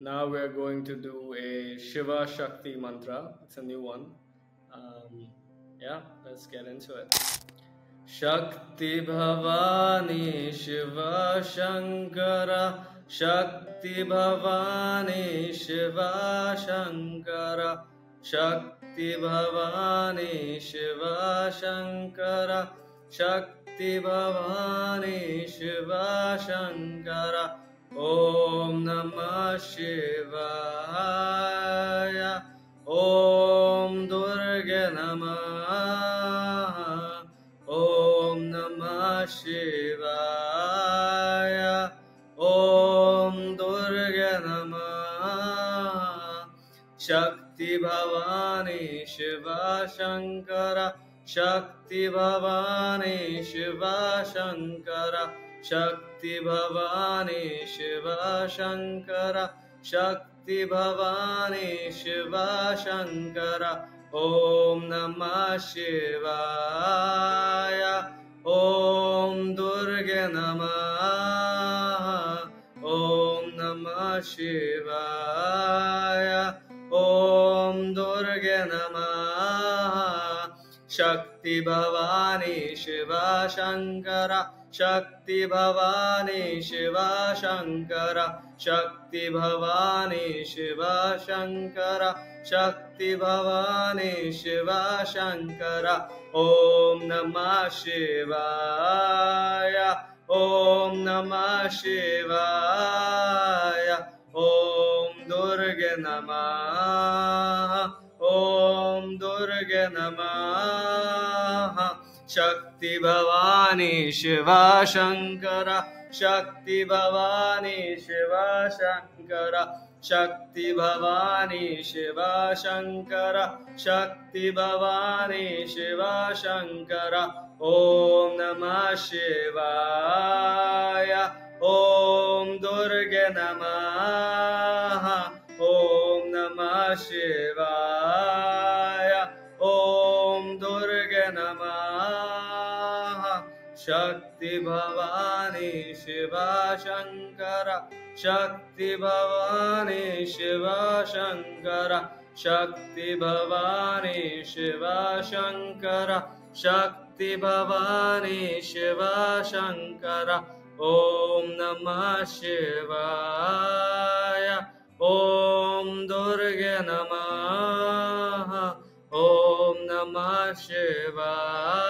Now we're going to do a Shiva Shakti mantra. It's a new one. Yeah, let's get into it. Shakti Bhavani Shiva Shankara. Shakti Bhavani Shiva Shankara. Shakti Bhavani Shiva Shankara. Shakti Bhavani Shiva Shankara. Om Namah Shivaya. Om Durga Namah. Om Namah Shivaya. Om Durga Namah. Shakti Bhavani Shiva Shankara. Shakti Bhavani Shiva Shankara. Shakti Bhavani Shiva Shankara. Shakti Bhavani Shiva Shankara. Om Namah Shivaya. Om Durga Namah. Om Namah Shivaya. Om Durga Namah. Shakti Bhavani Shiva Shankara. Shakti Bhavani Shiva Shankara. Shakti Bhavani Shiva Shankara. Shakti Bhavani Shiva Shankara. Om Namah Shivaya. Om Namah Shivaya. Om Durga Namah. Om Durga Namah. Shakti Bhavani Shiva Shankara. Shakti Bhavani Shiva Shankara. Shakti Bhavani Shiva Shankara. Shakti Bhavani Shiva Shankara. Om Namah Shivaya. Om Durga Namah. Om Namah Shivaya. Om Durga Namah. Shakti Bhavani Shiva Shankara. Shakti Bhavani Shiva Shankara. Shakti Bhavani Shiva Shankara. Shakti Bhavani Shiva Shankara. Om Namah Shivaya. Om Durga Namah. Om Namah Shivaya.